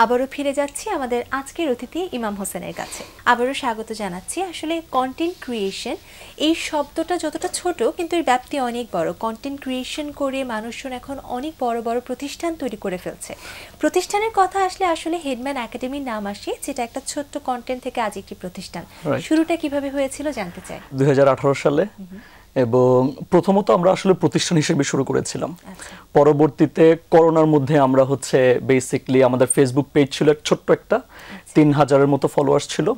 আবারও ফিরে যাচ্ছি আমাদের আজকের অতিথি ইমাম হোসেনের কাছে। আবারও স্বাগত জানাচ্ছি। আসলে কন্টেন্ট ক্রিয়েশন এই শব্দটা যতটা ছোট কিন্তু এর ব্যাপ্তি অনেক বড়। কন্টেন্ট ক্রিয়েশন করে মানুষজন এখন অনেক বড় বড় প্রতিষ্ঠান তৈরি করে ফেলছে। প্রতিষ্ঠানের কথা আসলে হেডম্যান একাডেমির নাম আসে, যেটা একটা ছোট্ট কন্টেন্ট থেকে আজ একটি প্রতিষ্ঠান। শুরুটা কিভাবে হয়েছিল জানতে চাই। 2018 সালে এবং প্রথমত আমরা আসলে প্রতিষ্ঠান হিসেবে শুরু করেছিলাম। পরবর্তীতে করোনার মধ্যে আমরা বেসিক্যালি আমাদের ফেসবুক পেজ ছিল ছোট্ট একটা, 3000-এর মতো ফলোয়ার্স ছিল।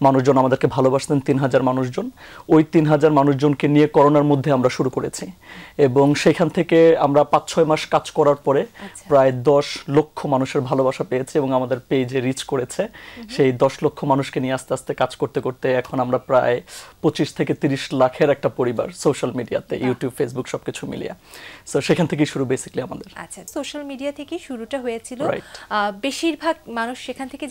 মানুষজন আমাদেরকে ভালোবাসতেন, 3000 মানুষজন। ওই 3000 মানুষজনকে নিয়ে করোনার মধ্যে আমরা শুরু করেছি এবং সেখান থেকে আমরা 5-6 মাস কাজ করার পরে প্রায় 10 লক্ষ মানুষের ভালোবাসা পেয়েছি এবং আমাদের পেজে রিচ করেছে। সেই 10 লক্ষ মানুষকে নিয়ে আস্তে আস্তে কাজ করতে করতে এখন আমরা প্রায় 25 থেকে 30 লাখের একটা পরিবার সোশ্যাল মিডিয়াতে, ইউটিউব, ফেসবুক সবকিছু মিলিয়ে। সো সেখান থেকেই শুরু বেসিক্যালি আমাদের। আচ্ছা, সোশ্যাল মিডিয়া থেকে শুরুটা হয়েছিল, বেশিরভাগ মানুষ সেখান থেকে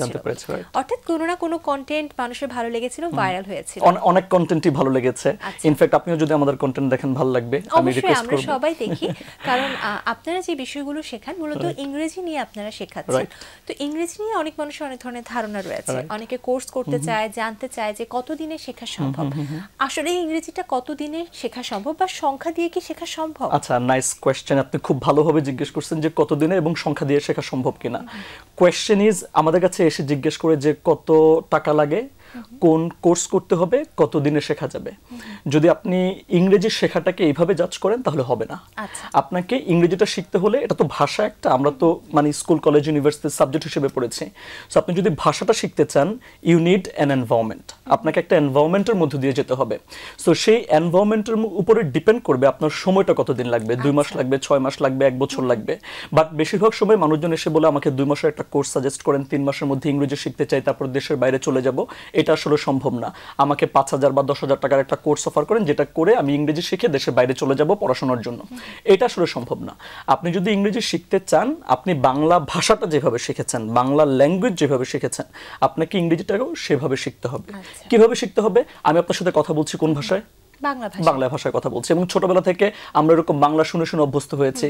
জানতে পেরেছে। অর্থাৎ কোনো না কোনো কন্টেন্ট মানুষের ভালো লেগেছিল, ভাইরাল হয়েছিল। অনেক কন্টেন্টই ভালো লেগেছে। ইনফ্যাক্ট আপনিও যদি আমাদের কন্টেন্ট দেখেন ভালো লাগবে, আমি রিকোয়েস্ট করব। আমরা সবাই দেখি, কারণ আপনারা যে বিষয়গুলো শেখান মূলত ইংরেজি নিয়ে আপনারা শেখাচ্ছেন। তো ইংরেজি নিয়ে অনেক মানুষের অনেক ধরনের ধারণা রয়েছে। অনেকে কোর্স করতে চায়, জানতে চায় যে কতদিনে শেখা সম্ভব। আসলে ইংরেজিটা কতদিনে শেখা সম্ভব বা সংখ্যা দিয়ে কি শেখা সম্ভব? আচ্ছা, নাইস কোয়েশ্চেন। আপনি খুব ভালোভাবে জিজ্ঞেস করছেন যে কতদিনে এবং সংখ্যা দিয়ে শেখা সম্ভব কিনা। কোয়েশ্চেন ইজ, আমাদের কাছে এসে জিজ্ঞেস করে যে কত টাকা লাগে, কোন কোর্স করতে হবে, কতদিনে শেখা যাবে। যদি আপনি ইংরেজি শেখাটাকে এইভাবে জাজ করেন তাহলে হবে না। আপনাকে ইংরেজিটা শিখতে হলে, এটা তো ভাষা একটা, আমরা তো স্কুল, কলেজ, ইউনিভার্সিটির সাবজেক্ট হিসেবে পড়েছি। সো আপনি যদি ভাষাটা শিখতে চান, ইউ নিড অ্যান এনভায়রনমেন্ট। আপনাকে একটা এনভায়রনমেন্টের মধ্যে দিয়ে যেতে হবে। সো সেই এনভায়রনমেন্টের উপরে ডিপেন্ড করবে আপনার সময়টা কতদিন লাগবে। 2 মাস লাগবে, 6 মাস লাগবে, 1 বছর লাগবে। বাট বেশিরভাগ সময় মানুষজন এসে বলে আমাকে 2 মাসের একটা কোর্স সাজেস্ট করেন, 3 মাসের মধ্যে ইংরেজি শিখতে চাই, তারপর দেশের বাইরে চলে যাব। এটা আসলে সম্ভব না। আমাকে 5000 বা 10,000 টাকার একটা কোর্স অফার করেন, যেটা করে আমি ইংরেজি শিখে দেশের বাইরে চলে যাব পড়াশোনার জন্য। এটা আসলে সম্ভব না। আপনি যদি ইংরেজি শিখতে চান, আপনি বাংলা ভাষাটা যেভাবে শিখেছেন, বাংলা ল্যাঙ্গুয়েজ যেভাবে শিখেছেন, আপনাকে ইংরেজিটাও সেভাবে শিখতে হবে। কিভাবে শিখতে হবে? আমি আপনার সাথে কথা বলছি কোন ভাষায়? বাংলা ভাষায় কথা বলছি। এবং ছোটবেলা থেকে আমরা এরকম বাংলা শুনে শুনে অভ্যস্ত হয়েছি।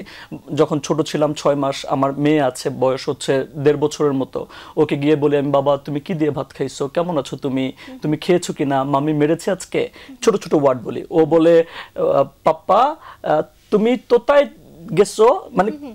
যখন ছোট ছিলাম, 6 মাস, আমার মেয়ে আছে, বয়স 1.5 বছরের মতো, ওকে গিয়ে বলি আমি, বাবা তুমি কি দিয়ে ভাত খাইছো, কেমন আছো তুমি, তুমি খেয়েছো কিনা, মাম্মি মেরেছে আজকে, ছোট ছোট ওয়ার্ড বলি। ও বলে পাপ্পা তুমি তোতায় গেছো,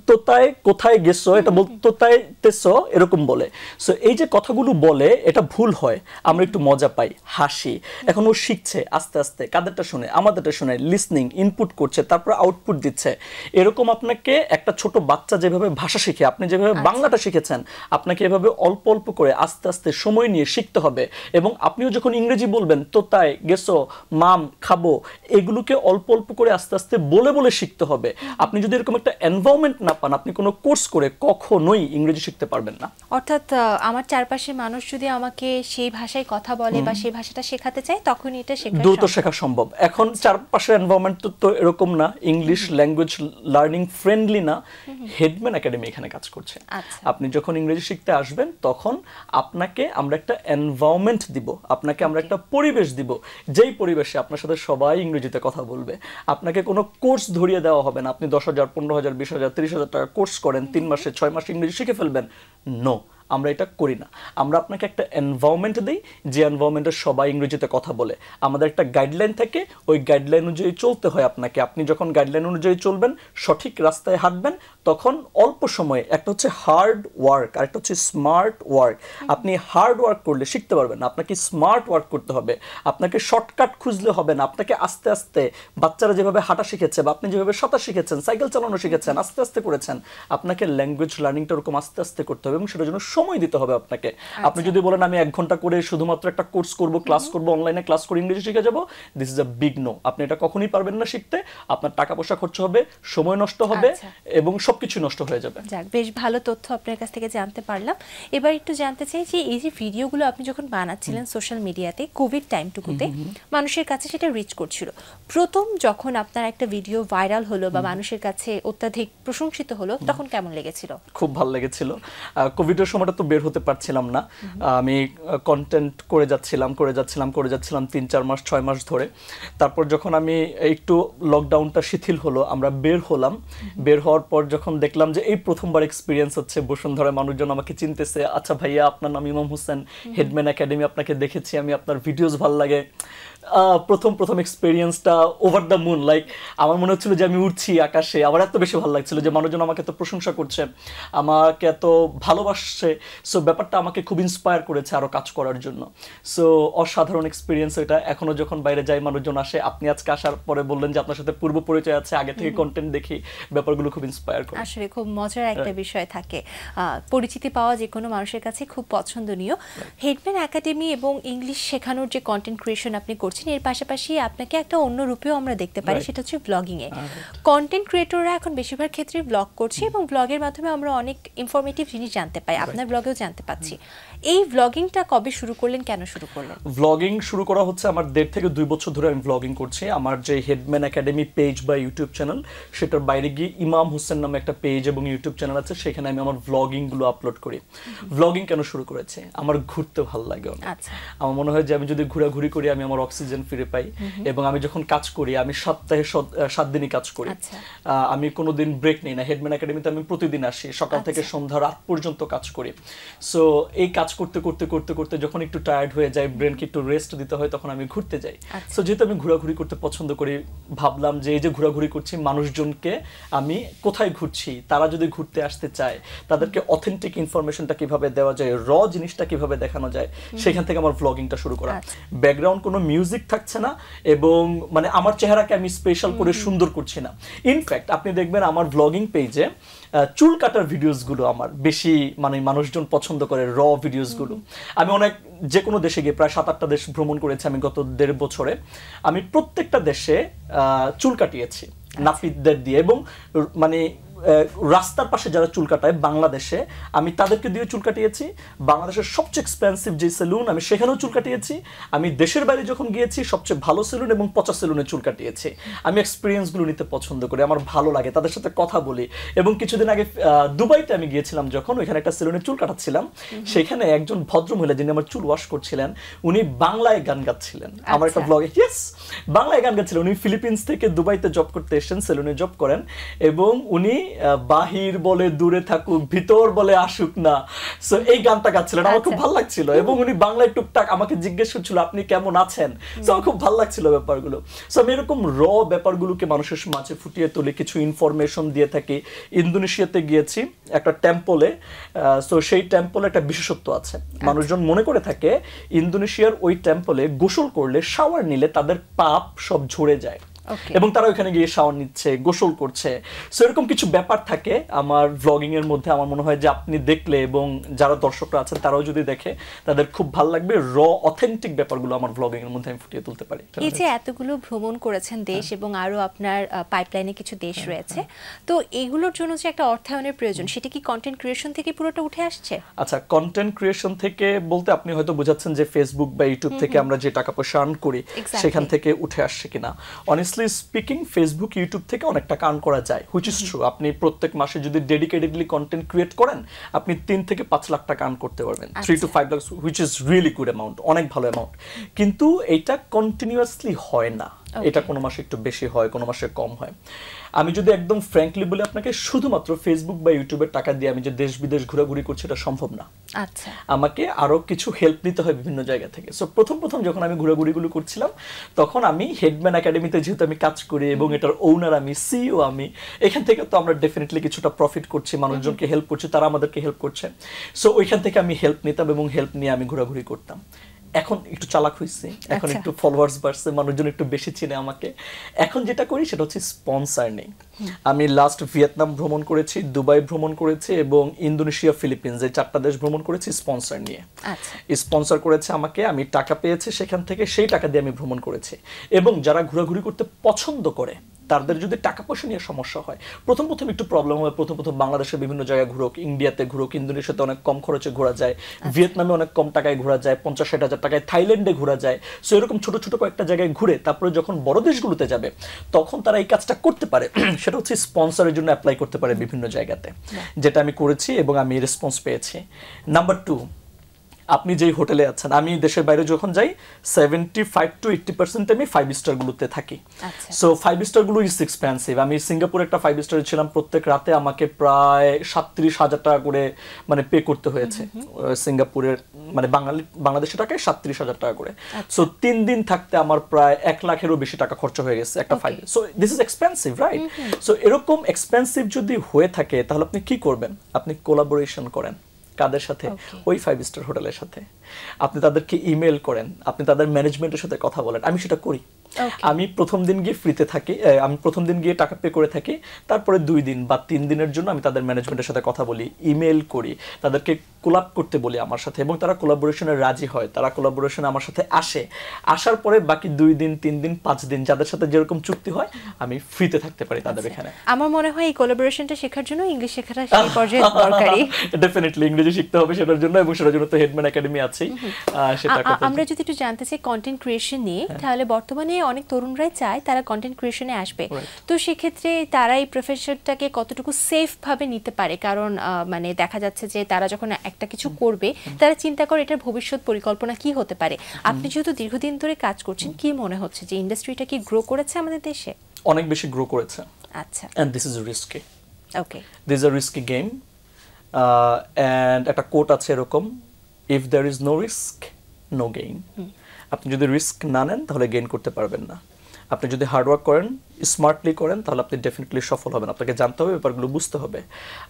তোতায় কোথায় গেছো, এটা বল তোতায় তেছো, এরকম বলে। সো এই যে কথাগুলো বলে, এটা ভুল হয়, আমরা একটু মজা পাই, হাসি। এখন ও শিখছে আস্তে আস্তে, কাদেরটা শুনে, আমাদেরটা শুনে, লিসনিং, ইনপুট করছে, তারপর আউটপুট দিচ্ছে। এরকম আপনাকে একটা ছোট বাচ্চা যেভাবে ভাষা শিখে, আপনি যেভাবে বাংলাটা শিখেছেন, আপনাকে এভাবে অল্প অল্প করে আস্তে আস্তে সময় নিয়ে শিখতে হবে। এবং আপনিও যখন ইংরেজি বলবেন, তোতায় গেছো, মাম, খাবো, এগুলোকে অল্প অল্প করে আস্তে আস্তে বলে বলে শিখতে হবে। আপনি যদি এরকম একটা এনভায়রনমেন্ট না পান, আপনি কোনো কোর্স করে কখনোই ইংরেজি শিখতে পারবেন না। অর্থাৎ আমার চারপাশের মানুষ যদি আমাকে সেই ভাষায় কথা বলে বা সেই ভাষাটা শেখাতে চায়, তখনই এটা দ্রুত শেখা সম্ভব। এখন চারপাশের এনভায়রনমেন্ট তো এরকম না, ইংলিশ ল্যাঙ্গুয়েজ লার্নিং ফ্রেন্ডলি না। হেডম্যান একাডেমি এখানে কাজ করছে। আপনি যখন ইংরেজি শিখতে আসবেন, তখন আপনাকে আমরা একটা এনভায়রনমেন্ট দিব, আপনাকে আমরা একটা পরিবেশ দিব, যেই পরিবেশে আপনার সাথে সবাই ইংরেজিতে কথা বলবে। আপনাকে কোনো কোর্স ধরিয়ে দেওয়া হবে না। আপনি 10,000, 15,000, 20,000, 30,000 টাকা কোর্স করেন, 3 মাসে 6 মাসে ইংরেজি শিখে ফেলবেন। নো, আমরা এটা করি না। আমরা আপনাকে একটা এনভায়রনমেন্ট দিই, যে এনভায়রনমেন্টে সবাই ইংরেজিতে কথা বলে। আমাদের একটা গাইডলাইন থাকে, ওই গাইডলাইন অনুযায়ী চলতে হয় আপনাকে। আপনি যখন গাইডলাইন অনুযায়ী চলবেন, সঠিক রাস্তায় হাঁটবেন, তখন অল্প সময়ে, একটা হচ্ছে হার্ড ওয়ার্ক আর একটা হচ্ছে স্মার্ট ওয়ার্ক। আপনি হার্ড ওয়ার্ক করলে শিখতে পারবেন না, আপনাকে স্মার্ট ওয়ার্ক করতে হবে। আপনাকে শর্টকাট খুঁজলে হবে না, আপনাকে আস্তে আস্তে, বাচ্চারা যেভাবে হাঁটা শিখেছে বা আপনি যেভাবে সাঁতার শিখেছেন, সাইকেল চালানো শিখেছেন, আস্তে আস্তে করেছেন, আপনাকে ল্যাঙ্গুয়েজ লার্নিংটা ওরকম আস্তে আস্তে করতে হবে এবং সেটার জন্য সময় দিতে হবে আপনাকে। আপনি যদি বলেন আমি 1 ঘন্টা করে শুধুমাত্র একটা কোর্স করব, ক্লাস করব, অনলাইনে ক্লাস করে ইংরেজি শিখে যাব, this is a big no. আপনি এটা কখনোই পারবেন না শিখতে। আপনার টাকা পয়সা খরচ হবে, সময় নষ্ট হবে এবং সবকিছু নষ্ট হয়ে যাবে। যাক, বেশ ভালো তথ্য আপনার কাছ থেকে জানতে পারলাম। এবার একটু জানতে চাই যে এই যে ভিডিওগুলো আপনি যখন বানাচ্ছিলেন সোশ্যাল মিডিয়াতে, কোভিড টাইমটুকুতে মানুষের কাছে সেটা রিচ করছিল, প্রথম যখন আপনার একটা ভিডিও ভাইরাল হলো বা মানুষের কাছে অত্যাধিক প্রশংসিত হলো, তখন কেমন লেগেছিল? খুব ভালো লেগেছিল। কোভিডের সময় সময়টা তো বের হতে পারছিলাম না। আমি কন্টেন্ট করে যাচ্ছিলাম 3-4 মাস 6 মাস ধরে। তারপর যখন আমি একটু লকডাউনটা শিথিল হলো, আমরা বের হলাম। বের হওয়ার পর যখন দেখলাম যে এই প্রথমবার এক্সপিরিয়েন্স হচ্ছে বসুন্ধরা মানুষজন আমাকে চিনতেছে, আচ্ছা ভাইয়া আপনার নাম ইমাম হোসেন, হেডম্যান একাডেমি, আপনাকে দেখেছি আমি, আপনার ভিডিওস ভালো লাগে। প্রথম এক্সপেরিয়েন্সটা ওভার দ্য মুন, লাইক আমার মনে হচ্ছিল যে আমি উড়ছি আকাশে। আমার এত বেশি ভালো লাগছিল যে মানুষজন আমাকে এত প্রশংসা করছে, আমাকে এত ভালোবাসছে। সো ব্যাপারটা আমাকে খুব ইন্সপায়ার করেছে আরো কাজ করার জন্য। সো অসাধারণ এক্সপিরিয়েন্স এটা। এখনো যখন বাইরে যাই মানুষজন আসে, আপনি আজকে আসার পরে বললেন যে আপনার সাথে পূর্ব পরিচয় আছে, আগে থেকে কন্টেন্ট দেখি, ব্যাপারগুলো খুব ইন্সপায়ার করে। আসলে খুব মজার একটা বিষয় থাকে, পরিচিতি পাওয়া যে কোনো মানুষের কাছে খুব পছন্দনীয়। হেডম্যান একাডেমি এবং ইংলিশ শেখানোর যে কন্টেন্ট ক্রিয়েশন আপনি করছেন, এর পাশাপাশি আপনাকে একটা অন্য রূপেও আমরা দেখতে পারি, সেটা হচ্ছে ব্লগিং এ। কন্টেন্ট ক্রিয়েটররা এখন বেশিরভাগ ক্ষেত্রে ব্লগ করছে এবং ব্লগের মাধ্যমে আমরা অনেক ইনফরমেটিভ জিনিস জানতে পাই, আপনার ব্লগেও জানতে পাচ্ছি। এই ব্লগিংটা কবে শুরু করলেন, কেন শুরু করলেন? ব্লগিং শুরু করা হচ্ছে আমার 1.5 থেকে 2 বছর ধরে আমি ব্লগিং করছি। আমার যে হেডম্যান একাডেমি পেজ বা ইউটিউব চ্যানেল, সেটার বাইরে গিয়ে ইমাম হোসেন নামে একটা পেজ এবং ইউটিউব চ্যানেল আছে, সেখানে আমি আমার ব্লগিং গুলো আপলোড করি। ব্লগিং কেন শুরু করেছে? আমার ঘুরতে ভালো লাগে অনেক। আমার মনে হয় যে আমি যদি ঘোরাঘুরি করি আমি আমার অক্সিজেন ফিরে পাই, এবং আমি যখন কাজ করি আমি সপ্তাহে 7 দিনই কাজ করি। আমি কোনোদিন ব্রেক নেই না। হেডম্যান একাডেমিতে আমি প্রতিদিন আসি, সকাল থেকে সন্ধ্যা রাত পর্যন্ত কাজ করি। সো এই কাজ করতে করতে করতে করতে যখন একটু টায়ার্ড হয়ে যায়, ব্রেনকে একটু রেস্ট দিতে হয়, তখন আমি ঘুরতে যাই। সো যেহেতু আমি ঘোরাঘুরি করতে পছন্দ করি, ভাবলাম যে এই যে ঘোরাঘুরি করছি, মানুষজনকে আমি কোথায় ঘুরছি, তারা যদি ঘুরতে আসতে চায়, তাদেরকে অথেন্টিক ইনফরমেশনটা কিভাবে দেওয়া যায়, র জিনিসটা কিভাবে দেখানো যায়, সেখান থেকে আমার ব্লগিংটা শুরু করা। ব্যাকগ্রাউন্ড কোনো মিউজিক থাকছে না, এবং মানে আমার চেহারাকে আমি স্পেশাল করে সুন্দর করছি না। ইনফ্যাক্ট আপনি দেখবেন আমার ব্লগিং পেজে চুল কাটার ভিডিওস গুলো আমার বেশি মানে মানুষজন পছন্দ করে, র ভিডিওস গুলো। আমি অনেক যে কোনো দেশে গিয়ে প্রায় 7-8টা দেশ ভ্রমণ করেছি আমি গত 1.5 বছরে। আমি প্রত্যেকটা দেশে চুল কাটিয়েছি নাপিতদের দিয়ে, এবং মানে রাস্তার পাশে যারা চুল কাটায় বাংলাদেশে, আমি তাদেরকে দিয়ে চুল কাটিয়েছি। বাংলাদেশের সবচেয়ে এক্সপেন্সিভ যে সেলুন, আমি সেখানেও চুল কাটিয়েছি। আমি দেশের বাইরে যখন গিয়েছি সবচেয়ে ভালো সেলুন এবং পচা সেলুনে চুল কাটিয়েছি। আমি এক্সপিরিয়েন্সগুলো নিতে পছন্দ করি, আমার ভালো লাগে, তাদের সাথে কথা বলি। এবং কিছুদিন আগে দুবাইতে আমি গিয়েছিলাম, যখন ওইখানে একটা সেলুনে চুল কাটাচ্ছিলাম, সেখানে একজন ভদ্রমহিলা যিনি আমার চুল ওয়াশ করছিলেন, উনি বাংলায় গান গাচ্ছিলেন। আমার একটা ব্লগে বাংলায় গান গাচ্ছিলেন। উনি ফিলিপিন্স থেকে দুবাইতে জব করতে এসেছেন, সেলুনে জব করেন, এবং উনি বাহির বলে দূরে থাকুক, ভিতর বলে আসুক না, সো এই গানটা গাচ্ছিলেন। আমার খুব ভালো লাগছিল, এবং উনি বাংলায় টুকটাক আমাকে জিজ্ঞেস করছিল আপনি কেমন আছেন। সো আমার খুব ভালো লাগছিল ব্যাপারগুলো। সো আমি এরকম র ব্যাপারগুলোকে মানুষের মাঝে ফুটিয়ে তুলে কিছু ইনফরমেশন দিয়ে থাকি। ইন্দোনেশিয়াতে গিয়েছি একটা টেম্পলে, সো সেই টেম্পলে একটা বিশেষত্ব আছে। মানুষজন মনে করে থাকে ইন্দোনেশিয়ার ওই টেম্পলে গোসল করলে, শাওয়ার নিলে তাদের পাপ সব ঝরে যায়, এবং তারা ওখানে গিয়ে শাওয়ার নিচ্ছে, গোসল করছে। সো এরকম কিছু ব্যাপার থাকে আমার ব্লগিং এর মধ্যে। আমার মনে হয় যে আপনি দেখলে এবং যারা দর্শকরা আছেন তারাও যদি দেখে, তাদের খুব ভালো লাগবে। র অথেন্টিক ব্যাপারগুলো আমার ব্লগিং এর মধ্যে আমি ফুটিয়ে তুলতে পারি। এই যে এতগুলো ভ্রমণ করেছেন দেশ, এবং আরো আপনার পাইপলাইনে কিছু দেশ রয়েছে, তো এগুলোর জন্য যে একটা অর্থায়নের প্রয়োজন, সেটা কি কন্টেন্ট ক্রিয়েশন থেকে পুরোটা উঠে আসছে? আচ্ছা, কন্টেন্ট ক্রিয়েশন থেকে বলতে আপনি হয়তো বোঝাচ্ছেন যে ফেসবুক বা ইউটিউব থেকে আমরা যে টাকা পয়সা আর্ন করি, সেখান থেকে উঠে আসছে কিনা। অনেস্টলি স্পিকিং, ফেসবুক ইউটিউব থেকে অনেক টাকা আর্ন করা যায়, হুইচ ইজ ট্রু। আপনি প্রত্যেক মাসে যদি ডেডিকেটেডলি কন্টেন্ট ক্রিয়েট করেন, আপনি 3 থেকে 5 লাখ টাকা আর্ন করতে পারবেন। 3 to 5 lakh, which is really good amount, অনেক ভালো অ্যামাউন্ট। কিন্তু এটা কন্টিনিউয়াসলি হয় না। এটা কোনো মাসে একটু বেশি হয়, কোনো মাসে কম হয়। আমি যদি একদম ফ্র্যাঙ্কলি বলি আপনাকে, শুধুমাত্র ফেসবুক বা ইউটিউবের টাকা দিয়ে আমি যে দেশ বিদেশ ঘোরাঘুরি করছি, এটা সম্ভব না। আচ্ছা, আমাকে আরো কিছু হেল্প নিতে হয় বিভিন্ন জায়গা থেকে। সো প্রথম যখন আমি ঘোরাঘুরিগুলো করছিলাম, তখন আমি হেডম্যান একাডেমিতে যেহেতু আমি কাজ করি এবং এটার ওনার আমি, সিইও আমি, এখান থেকে তো আমরা ডেফিনেটলি কিছুটা প্রফিট করছি, মানুষজনকে হেল্প করছি, তারা আমাদেরকে হেল্প করছে। সো ওইখান থেকে আমি হেল্প নিতাম এবং হেল্প নিয়ে আমি ঘোরাঘুরি করতাম। এখন একটু চালাক হইছি, এখন একটু ফলোয়ার্স বাড়ছে, মানুষজন একটু বেশি চিনে আমাকে। এখন যেটা করি সেটা হচ্ছে স্পন্সর নেই। আমি লাস্ট ভিয়েতনাম ভ্রমণ করেছি, দুবাই ভ্রমণ করেছি, এবং ইন্দোনেশিয়া, ফিলিপিন্স, এই 4টা দেশ ভ্রমণ করেছি স্পন্সর নিয়ে। স্পন্সর করেছে আমাকে, আমি টাকা পেয়েছি সেখান থেকে, সেই টাকা দিয়ে আমি ভ্রমণ করেছি। এবং যারা ঘোরাঘুরি করতে পছন্দ করে তাদের যদি টাকা পয়সা নিয়ে সমস্যা হয়, প্রথম একটু প্রবলেম হয়, প্রথম বাংলাদেশের বিভিন্ন জায়গায় ঘুরুক, ইন্ডিয়াতে ঘুরুক, ইন্দোনেশিয়াতে অনেক কম খরচে ঘোরা যায়, ভিয়েতনামে অনেক কম টাকায় ঘোরা যায়, 50-60 হাজার টাকায় থাইল্যান্ডে ঘোরা যায়। সো এরকম ছোট ছোট কয়েকটা জায়গায় ঘুরে তারপরে যখন বড় দেশগুলোতে যাবে তখন তারা এই কাজটা করতে পারে। সেটা হচ্ছে স্পন্সরের জন্য অ্যাপ্লাই করতে পারে বিভিন্ন জায়গাতে, যেটা আমি করেছি এবং আমি রেসপন্স পেয়েছি। নাম্বার 2, আপনি যেই হোটেলে আছেন, আমি দেশের বাইরে যখন যাই 75 to 80% আমি 5 স্টারগুলোতে থাকি। সো 5 স্টারগুলো ইজ এক্সপেন্সিভ। আমি সিঙ্গাপুরে একটা 5 স্টারে ছিলাম, প্রত্যেক রাতে আমাকে প্রায় 37,000 টাকা করে মানে পে করতে হয়েছে সিঙ্গাপুরের, মানে বাংলাদেশের টাকায় 37,000 টাকা করে। সো 3 দিন থাকতে আমার প্রায় 1 লাখেরও বেশি টাকা খরচ হয়ে গেছে একটা 5। So this is expensive, right? So এরকম এক্সপেন্সিভ যদি হয়ে থাকে তাহলে আপনি কি করবেন? আপনি কোলাবোরেশন করেন। কাদের সাথে? ওই 5 স্টার হোটেলের সাথে। আপনি তাদেরকে ইমেল করেন, আপনি তাদের ম্যানেজমেন্টের সাথে কথা বলেন। আমি সেটা করি। আমি প্রথম দিন গিয়ে ফ্রিতে থাকি, আমি প্রথম দিন গিয়ে টাকা পে করে থাকি, তারপরে 2 দিন বা 3 দিনের জন্য আমি তাদের ম্যানেজমেন্টের সাথে কথা বলি, ইমেল করি, তাদেরকে কোলাব করতে বলি আমার সাথে, এবং তারা কোলাবোরেশনে রাজি হয়, তারা কোলাবোরেশনে আমার সাথে আসে। আসার পরে বাকি 2 দিন 3 দিন 5 দিন যাদের সাথে যেরকম চুক্তি হয় আমি ফ্রিতে থাকতে পারি তাদের এখানে। আমার মনে হয় এই কোলাবোরেশনটা শেখার জন্য ইংলিশ শেখাটা সেই পর্যায়ে দরকারি। ডেফিনেটলি ইংরেজি শিখতে হবে সেটার জন্য, এবং সেটার জন্য তো হেডম্যান একাডেমি আছে। সেটা আমরা যদি একটু জানতে চাই কন্টেন্ট ক্রিয়েশন নিয়ে, তাহলে বর্তমানে অনেক তরুণরাই চায় তারা কন্টেন্ট ক্রিয়েশনে আসবে, তো সেক্ষেত্রে তারা এই প্রফেশনটাকে কতটুকু সেফ ভাবে নিতে পারে? কারণ মানে দেখা যাচ্ছে যে তারা যখন একটা কিছু করবে তারা চিন্তা করে এটার ভবিষ্যৎ পরিকল্পনা কি হতে পারে। আপনি যেহেতু দীর্ঘদিন ধরে কাজ করছেন, কি মনে হচ্ছে যে ইন্ডাস্ট্রিটা কি গ্রো করেছে আমাদের দেশে? অনেক বেশি গ্রো করেছে। আচ্ছা, and this is risky. Okay, this is a risky game. And একটা কোট আছে এরকম, if there is no risk no gain. আপনি যদি রিস্ক না নেন তাহলে গেইন করতে পারবেন না। আপনি যদি হার্ডওয়ার্ক করেন, স্মার্টলি করেন, তাহলে আপনি ডেফিনেটলি সফল হবেন। আপনাকে জানতে হবে, ব্যাপারগুলো বুঝতে হবে,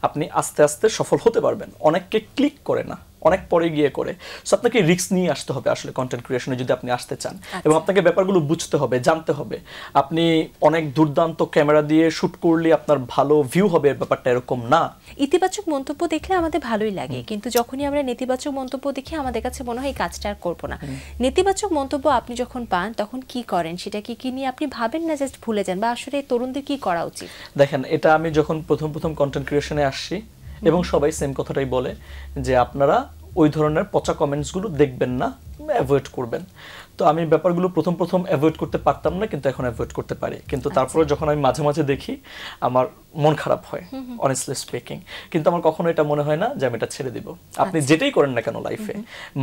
আপনি আস্তে আস্তে সফল হতে পারবেন। অনেককে ক্লিক করে না, অনেক পরে গিয়ে করে। সো আপনাকে রিস্ক নিয়ে আসতে হবে আসলে কন্টেন্ট ক্রিয়েশনে যদি আপনি আসতে চান, এবং আপনাকে ব্যাপারগুলো বুঝতে হবে, জানতে হবে। আপনি অনেক দুর্দান্ত ক্যামেরা দিয়ে শুট করলে আপনার ভালো ভিউ হবে, ব্যাপারটা এরকম না। ইতিবাচক মন্তব্য দেখলে আমাদের ভালোই লাগে, কিন্তু যখনই আমরা নেতিবাচক মন্তব্য দেখি আমাদের কাছে মনে হয় এই কাজটা আর করবো না। নেতিবাচক মন্তব্য আপনি যখন পান তখন কি করেন? সেটা কি নিয়ে আপনি ভাবেন না জাস্ট ভুলে যান, বা আসলে তরুণদের কি করা উচিত? দেখেন, এটা আমি যখন প্রথম কন্টেন্ট ক্রিয়েশনে আসছি, এবং সবাই সেম কথাটাই বলে যে আপনারা ওই ধরনের পচা কমেন্টসগুলো দেখবেন না, অ্যাভয়েড করবেন। তো আমি ব্যাপারগুলো প্রথম অ্যাভয়েড করতে পারতাম না, কিন্তু এখন অ্যাভয়েড করতে পারি। কিন্তু তারপরে যখন আমি মাঝে মাঝে দেখি আমার মন খারাপ হয়, অনেস্টলি স্পিকিং। কিন্তু আমার কখনো এটা মনে হয় না যে আমি এটা ছেড়ে দিব। আপনি যেটাই করেন না কেন লাইফে,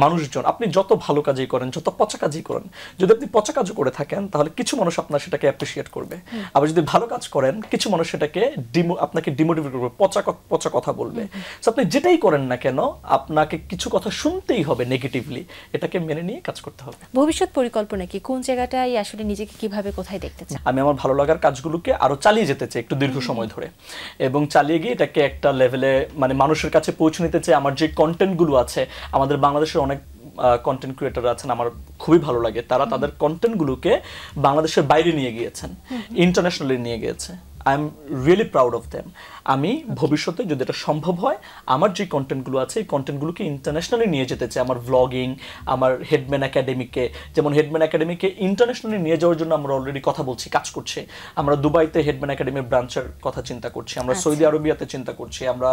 মানুষজন, আপনি যত ভালো কাজই করেন, যত পচা কাজই করেন, যদি আপনি পচা কাজও করে থাকেন তাহলে কিছু মানুষ আপনার সেটাকে অ্যাপ্রিসিয়েট করবে। আবার যদি ভালো কাজ করেন, কিছু মানুষ সেটাকে আপনাকে ডিমোটিভেট করবে, পচা কথা বলবে। সো আপনি যেটাই করেন না কেন আপনাকে কিছু কথা শুনতেই হবে নেগেটিভলি, এটাকে মেনে নিয়ে কাজ করতে হবে। ভবিষ্যৎ পরিকল্পনা কি? কোন জায়গাটায় আসলে নিজেকে কিভাবে কোথায় দেখতে চান? আমি আমার ভালো লাগার কাজগুলোকে আরো চালিয়ে যেতে চাই একটু দীর্ঘ সময় ধরে, এবং চালিয়ে গিয়ে এটাকে একটা লেভেলে মানে মানুষের কাছে পৌঁছে নিতে চাই। আমার যে কন্টেন্টগুলো আছে, আমাদের বাংলাদেশের অনেক কন্টেন্ট ক্রিয়েটর আছেন, আমার খুবই ভালো লাগে, তারা তাদের কন্টেন্টগুলোকে বাংলাদেশের বাইরে নিয়ে গিয়েছেন, ইন্টারন্যাশনালি নিয়ে গিয়েছে। I am really proud of them. আমি ভবিষ্যতে যদি এটা সম্ভব হয়, আমার যে কন্টেন্টগুলো আছে এই কন্টেন্টগুলোকে ইন্টারন্যাশনালি নিয়ে যেতে চাই। আমার ভ্লগিং, আমার হেডম্যান একাডেমিকে, যেমন হেডম্যান একাডেমিকে ইন্টারন্যাশনালি নিয়ে যাওয়ার জন্য আমরা অলরেডি কথা বলছি, কাজ করছি। আমরা দুবাইতে হেডম্যান একাডেমির ব্রাঞ্চের কথা চিন্তা করছি, আমরা সৌদি আরবিয়াতে চিন্তা করছি, আমরা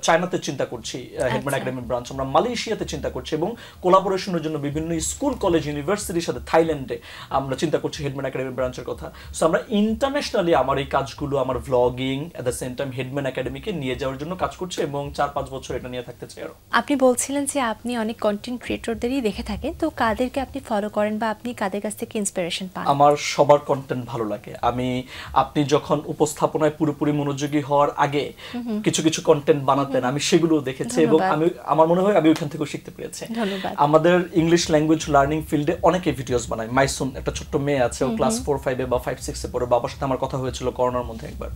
চায়নাতে চিন্তা করছি হেডম্যান একাডেমির ব্রাঞ্চ, আমরা মালয়েশিয়াতে চিন্তা করছি, এবং কোলাবোরেশনের জন্য বিভিন্ন স্কুল, কলেজ, ইউনিভার্সিটির সাথে থাইল্যান্ডে আমরা চিন্তা করছি হেডম্যান একাডেমির ব্রাঞ্চের কথা। সো আমরা ইন্টারন্যাশনালি আমার এই কাজগুলো, আমার vlogging at the same time headman একাডেমিকে নিয়ে যাওয়ার জন্য কাজ করছে, এবং 4-5 বছর এটা নিয়ে থাকতে চাই আরো। আপনি বলছিলেন যে আপনি অনেক কন্টেন্ট ক্রিয়েটরদেরই দেখে থাকেন, তো কাদেরকে আপনি ফলো করেন বা আপনি কাদের কাছ থেকে ইন্সপিরেশন পান? আমার সবার কন্টেন্ট ভালো লাগে। আপনি যখন উপস্থাপনায় পুরোপুরি মনোযোগী হওয়ার আগে কিছু কিছু কন্টেন্ট বানাতেন, আমি সেগুলো দেখেছি, এবং আমার মনে হয় আমি ওইখান থেকে শিখতে পেরেছি। আমাদের ইংলিশ ল্যাঙ্গুয়েজ লার্নিং ফিল্ডে অনেকে ভিডিওস বানায়। মাইসুন একটা ছোট্ট মেয়ে আছে, ও ক্লাস 4-5 বা 5-6 পড়ে, বাবার সাথে আমার কথা হয়েছিল করোনার মধ্যে একবার।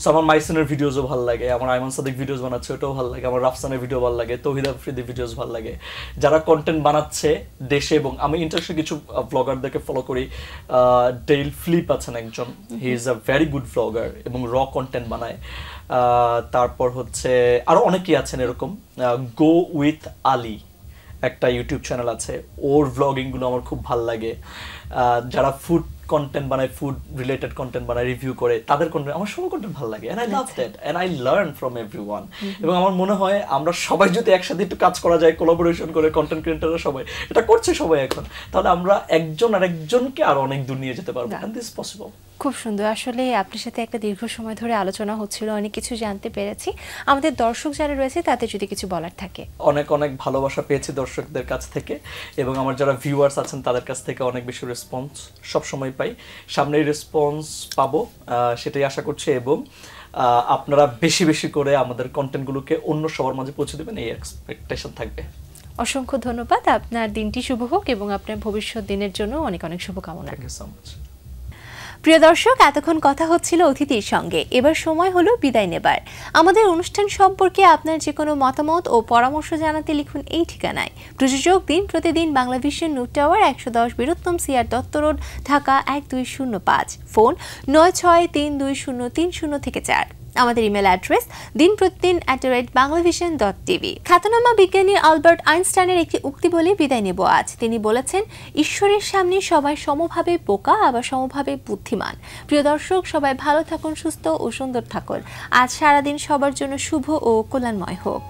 সো আমার মাইসুনের ভিডিওসও ভালো লাগে, আমার আইমান সাদিক ভিডিওস বানাচ্ছে ওটাও ভালো লাগে, আমার রাফসানের ভিডিও ভালো লাগে, তৌহিদ আফ্রিদির ভিডিওস ভালো লাগে। যারা কন্টেন্ট বানাচ্ছে দেশে, এবং আমি ইন্টারন্যাশনাল কিছু ব্লগারদেরকে ফলো করি। ডেইল ফ্লিপ আছেন একজন, he is a very good blogger এবং র কন্টেন্ট বানায়। তারপর হচ্ছে আরো অনেকেই আছেন এরকম। গো উইথ আলী একটা ইউটিউব চ্যানেল আছে, ওর ভ্লগিংগুলো আমার খুব ভালো লাগে। যারা ফুড কন্টেন্ট বানায়, ফুড রিলেটেড কন্টেন্ট বানায়, রিভিউ করে, তাদের কন্টেন্ট, আমার সব কন্টেন্ট ভালো লাগে and I love that and I learn from everyone. এবং আমার মনে হয় আমরা সবাই যদি একসাথে একটু কাজ করা যায়, কোলাবোরেশন করে, কন্টেন্ট ক্রিয়েটররা সবাই এটা করছে সবাই এখন, তাহলে আমরা একজন আরেকজনকে আরো অনেক দূর নিয়ে যেতে পারবো এন্ড দিস পসিবল। খুব সুন্দর। আসলে আপনার সাথে একটা দীর্ঘ সময় ধরে আলোচনা হচ্ছিল, অনেক কিছু জানতে পেরেছি। আমাদের দর্শক যারা রয়েছে তাদের যদি কিছু বলার থাকে। অনেক অনেক ভালোবাসা পেয়েছি দর্শকদের কাছ থেকে, এবং আমার যারা ভিউয়ার্স আছেন তাদের কাছ থেকে অনেক বেশি রেসপন্স সবসময় পাই, সামনেই রেসপন্স পাবো সেটাই আশা করছি। এবং আপনারা বেশি বেশি করে আমাদের কন্টেন্টগুলোকে অন্য সবার মাঝে পৌঁছে দেবেন, এই এক্সপেকটেশন থাকবে। অসংখ্য ধন্যবাদ। আপনার দিনটি শুভ হোক এবং আপনার ভবিষ্যৎ দিনের জন্য অনেক অনেক শুভকামনা। Thank you so much. প্রিয় দর্শক, এতক্ষণ কথা হচ্ছিল অতিথির সঙ্গে, এবার সময় হলো বিদায় নেবার। আমাদের অনুষ্ঠান সম্পর্কে আপনার যে কোনো মতামত ও পরামর্শ জানাতে লিখুন এই ঠিকানায়। প্রযোজক দিন প্রতিদিন Banglavision news tower, 110 Bir Uttom CR Dutta road, Dhaka 1205, phone 96320303 আমাদের ইমেল অ্যাড্রেস dinprotidin@banglavision.tv। খ্যাতনামা বিজ্ঞানী আলবার্ট আইনস্টাইনের একটি উক্তি বলে বিদায় নেব আজ। তিনি বলেছেন, ঈশ্বরের সামনে সবাই সমভাবে বোকা, আবার সমভাবে বুদ্ধিমান। প্রিয় দর্শক, সবাই ভালো থাকুন, সুস্থ ও সুন্দর থাকুন। আজ সারাদিন সবার জন্য শুভ ও কল্যাণময় হোক।